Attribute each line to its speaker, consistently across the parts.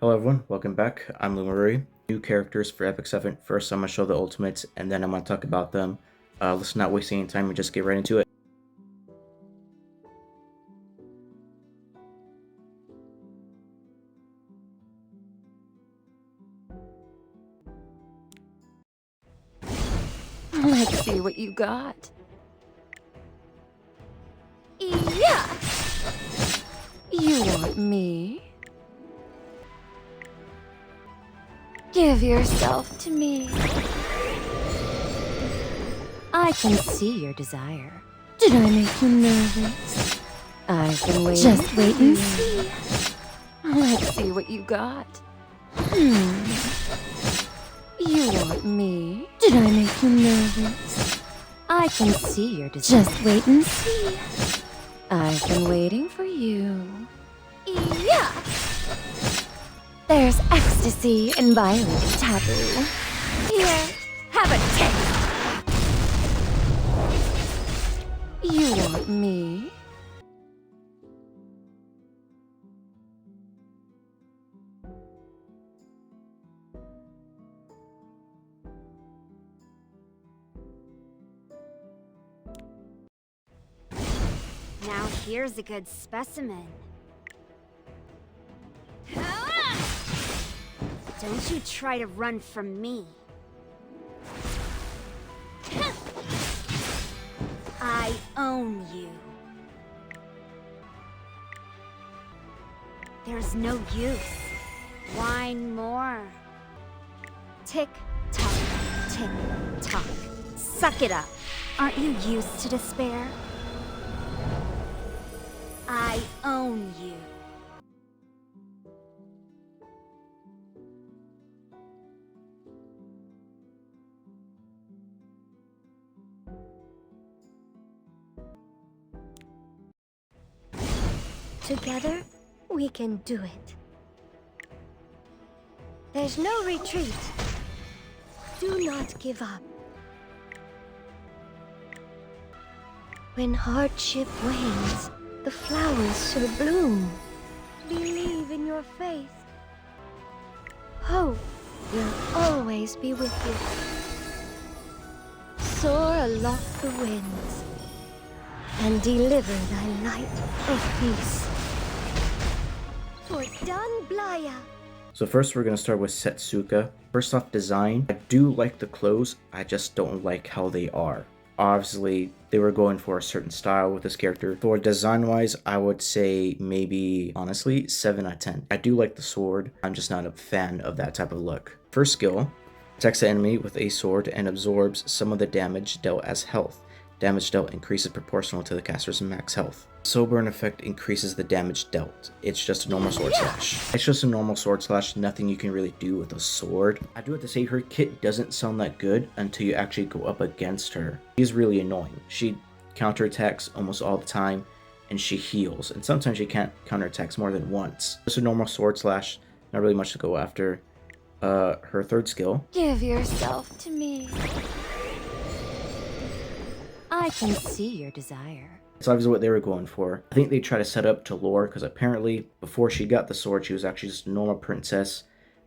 Speaker 1: Hello everyone, welcome back. I'm Lumarui. New characters for Epic 7. First, I'm going to show the ultimates, and then I'm going to talk about them. Let's not waste any time and just get right into it.
Speaker 2: Let's see what you got. Yeah! You want me? Give yourself to me. I can see your desire. Did I make you nervous? I've been waiting. Just wait and see. Let's see what you got. You want me? Did I make you nervous? I can see your desire. Just wait and see. I've been waiting for you. Yeah! There's ecstasy in violent taboo. Here, have a taste. You want me?
Speaker 3: Now here's a good specimen. Don't you try to run from me. I own you. There's no use. Whine more. Tick tock, tick tock. Suck it up. Aren't you used to despair? I own you.
Speaker 4: Together, we can do it. There's no retreat. Do not give up. When hardship wanes, the flowers shall bloom. Believe in your faith. Hope will always be with you. Soar aloft the winds and deliver thy light of peace. For Dunblaya.
Speaker 1: So first we're going to start with Setsuka. First off, design. I do like the clothes, I just don't like how they are. Obviously, they were going for a certain style with this character. For design-wise, I would say maybe, honestly, 7 out of 10. I do like the sword, I'm just not a fan of that type of look. First skill, attacks the enemy with a sword and absorbs some of the damage dealt as health. Damage dealt increases proportional to the caster's max health. Soul Burn effect increases the damage dealt. It's just a normal sword slash. It's just a normal sword slash, nothing you can really do with a sword. I do have to say her kit doesn't sound that good until you actually go up against her. She's really annoying. She counterattacks almost all the time and she heals. And sometimes she can't counterattacks more than once. Just a normal sword slash, not really much to go after. Her third skill.
Speaker 2: Give yourself to me. I can see your desire.
Speaker 1: It's obviously what they were going for. I think they try to set up to lore because apparently before she got the sword, she was actually just a normal princess.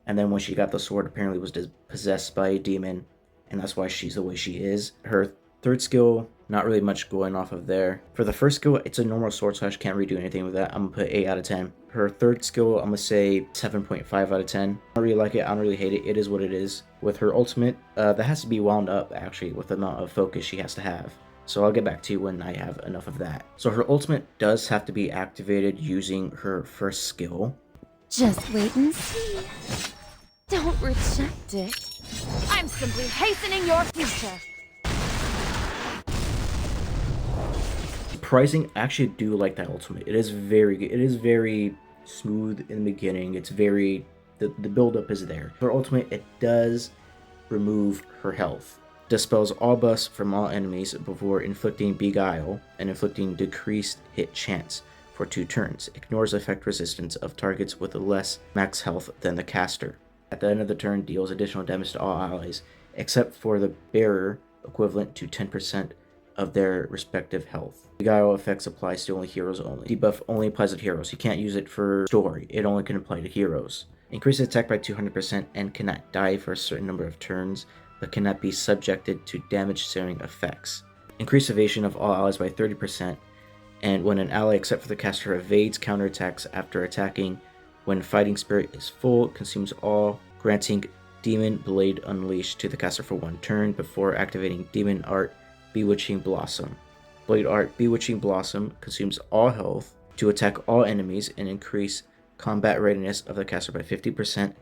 Speaker 1: And then when she got the sword, apparently was possessed by a demon. And that's why she's the way she is. Her third skill, not really much going off of there. For the first skill, it's a normal sword slash, can't really do anything with that. I'm gonna put 8 out of 10. Her third skill, I'm gonna say 7.5 out of 10. I don't really like it, I don't really hate it. It is what it is. With her ultimate, that has to be wound up actually with the amount of focus she has to have. So I'll get back to you when I have enough of that. So her ultimate does have to be activated using her first skill.
Speaker 2: Just wait and see. Don't reject it. I'm simply hastening your future.
Speaker 1: Surprising, I actually do like that ultimate. It is very good. It is very smooth in the beginning. It's very, the build-up is there. Her ultimate, it does remove her health. Dispels all buffs from all enemies before inflicting Beguile and inflicting decreased hit chance for 2 turns. Ignores effect resistance of targets with less max health than the caster. At the end of the turn, deals additional damage to all allies, except for the bearer, equivalent to 10% of their respective health. Beguile effects applies to only heroes only. Debuff only applies to heroes. You can't use it for story. It only can apply to heroes. Increases attack by 200% and cannot die for a certain number of turns, but cannot be subjected to damage-sparing effects. Increase evasion of all allies by 30%, and when an ally except for the caster evades counterattacks after attacking, when Fighting Spirit is full, consumes all, granting Demon Blade Unleashed to the caster for 1 turn before activating Demon Art Bewitching Blossom. Blade Art Bewitching Blossom consumes all health to attack all enemies and increase combat readiness of the caster by 50%.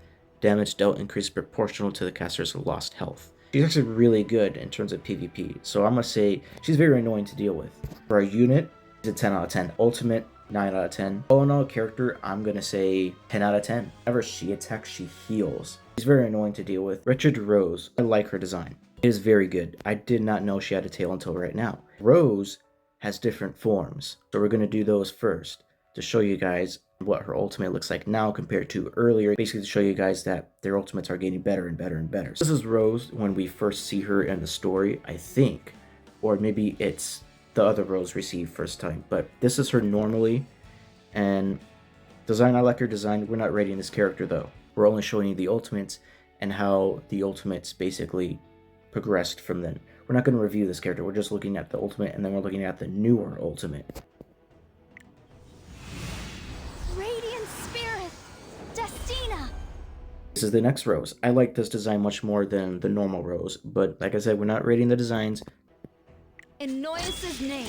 Speaker 1: Damage dealt increased proportional to the caster's lost health. She's actually really good in terms of PvP, so I'm gonna say she's very annoying to deal with. For our unit, she's a 10 out of 10. Ultimate, 9 out of 10. All in all, character, I'm gonna say 10 out of 10. Whenever she attacks, she heals. She's very annoying to deal with. Wretched Rose, I like her design. It is very good. I did not know she had a tail until right now. Rose has different forms, so we're gonna do those first to show you guys what her ultimate looks like now compared to earlier, basically to show you guys that their ultimates are getting better and better and better. So this is Rose when we first see her in the story, I think, or maybe it's the other Rose received first time, but this is her normally, and design, I like her design. We're not rating this character though. We're only showing you the ultimates and how the ultimates basically progressed from then. We're not going to review this character, we're just looking at the ultimate, and then we're looking at the newer ultimate. This is the next Rose. I like this design much more than the normal Rose, but like I said, we're not rating the designs.
Speaker 3: In Noyus's name.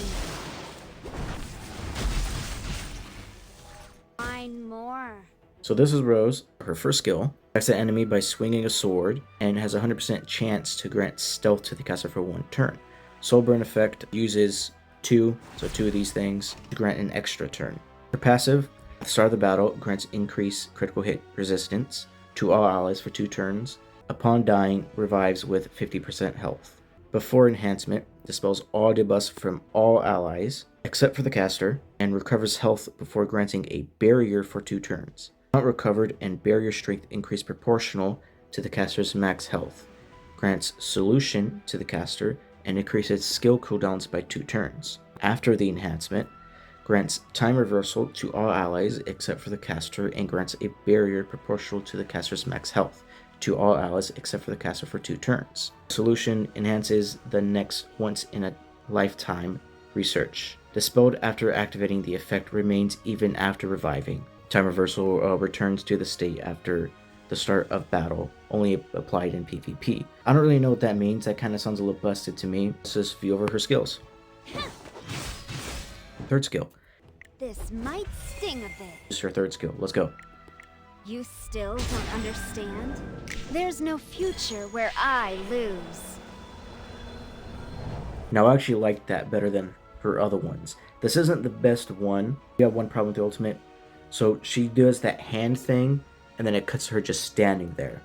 Speaker 3: Find more.
Speaker 1: So this is Rose. Her first skill attacks an enemy by swinging a sword and has a 100% chance to grant stealth to the caster for 1 turn. Soul Burn effect uses 2 of these things to grant an extra turn. Her passive, at the start of the battle, grants increased critical hit resistance to all allies for 2 turns. Upon dying, revives with 50% health. Before enhancement, dispels all debuffs from all allies, except for the caster, and recovers health before granting a barrier for 2 turns. Not recovered and barrier strength increase proportional to the caster's max health. Grants solution to the caster and increases skill cooldowns by 2 turns. After the enhancement, grants time reversal to all allies except for the caster and grants a barrier proportional to the caster's max health to all allies except for the caster for 2 turns. Solution enhances the next once in a lifetime research. Dispelled after activating the effect remains even after reviving. Time reversal returns to the state after the start of battle, only applied in PvP. I don't really know what that means. That kind of sounds a little busted to me. Let's just view over her skills. Third skill.
Speaker 3: This might sting a bit.
Speaker 1: This is her third skill. Let's go.
Speaker 3: You still don't understand? There's no future where I lose.
Speaker 1: Now I actually like that better than her other ones. This isn't the best one. You have one problem with the ultimate. So she does that hand thing, and then it cuts to her just standing there.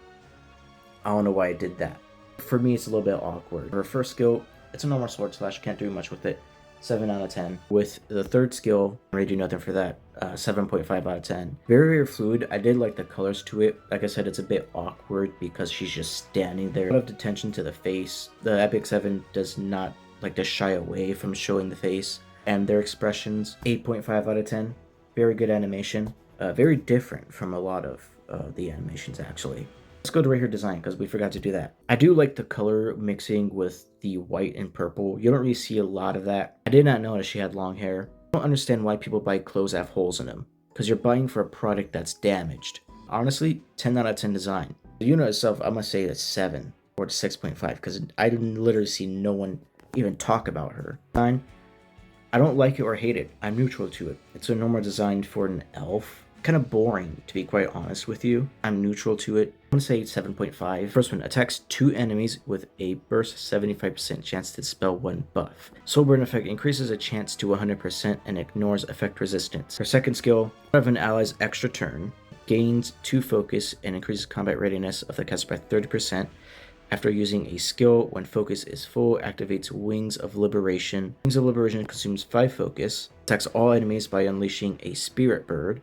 Speaker 1: I don't know why I did that. For me, it's a little bit awkward. Her first skill, it's a normal sword slash, can't do much with it. 7 out of 10. With the third skill, I really do nothing for that. 7.5 out of 10. Very, very fluid. I did like the colors to it. Like I said, it's a bit awkward because she's just standing there. A lot of attention to the face. The Epic 7 does not like to shy away from showing the face. And their expressions, 8.5 out of 10. Very good animation. Very different from a lot of the animations, actually. Let's go to right here design, because we forgot to do that. I do like the color mixing with the white and purple. You don't really see a lot of that. I did not notice she had long hair. I don't understand why people buy clothes that have holes in them, because you're buying for a product that's damaged. Honestly, 10 out of 10 design. The unit itself, I'm going to say it's 7 or 6.5, because I didn't literally see no one even talk about her. Design, I don't like it or hate it. I'm neutral to it. It's a normal design for an elf. Kind of boring, to be quite honest with you. I'm neutral to it. I'm gonna say 7.5. First one, attacks 2 enemies with a burst 75% chance to dispel 1 buff. Soul Burn effect increases a chance to 100% and ignores effect resistance. Her second skill, of an ally's extra turn, gains 2 focus and increases combat readiness of the caster by 30%. After using a skill, when focus is full, activates Wings of Liberation. Wings of Liberation consumes 5 focus, attacks all enemies by unleashing a Spirit Bird,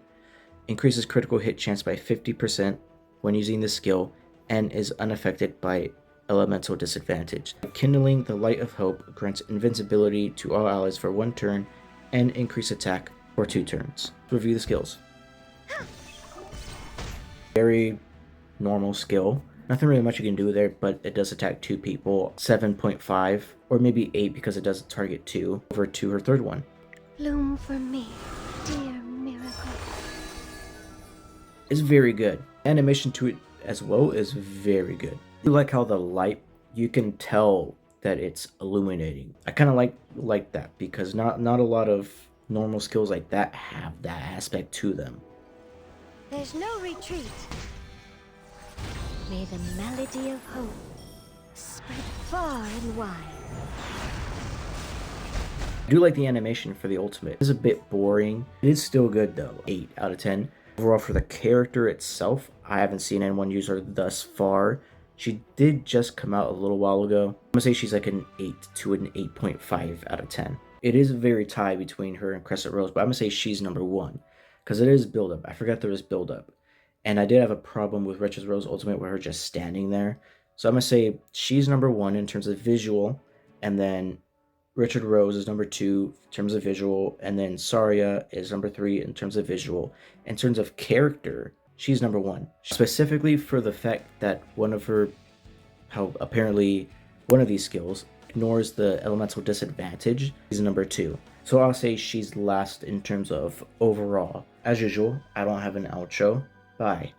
Speaker 1: increases critical hit chance by 50% when using the skill, and is unaffected by elemental disadvantage. Kindling the Light of Hope grants invincibility to all allies for 1 turn and increase attack for 2 turns. Review the skills. Very normal skill. Nothing really much you can do there, but it does attack 2 people. 7.5 or maybe 8 because it does target 2 over to her third one.
Speaker 4: Bloom for me, dear miracle.
Speaker 1: It's very good. Animation to it as well is very good. I like how the light, you can tell that it's illuminating. I kind of like that because not a lot of normal skills like that have that aspect to them.
Speaker 4: There's no retreat. May the melody of hope spread far and wide.
Speaker 1: I do like the animation for the ultimate. It is a bit boring. It is still good though. 8 out of 10. Overall, for the character itself, I haven't seen anyone use her thus far. She did just come out a little while ago. I'm gonna say she's like an 8 to an 8.5 out of 10. It is very tied between her and Crescent Rose, but I'm gonna say she's number 1 because it is build up. I forgot there is build up, and I did have a problem with Richard Rose Ultimate with her just standing there. So I'm gonna say she's number 1 in terms of visual, and then Richard Rose is number 2 in terms of visual, and then Saria is number 3 in terms of visual. In terms of character, she's number 1. Specifically for the fact that how apparently one of these skills ignores the elemental disadvantage, is number 2. So I'll say she's last in terms of overall. As usual, I don't have an outro. Bye.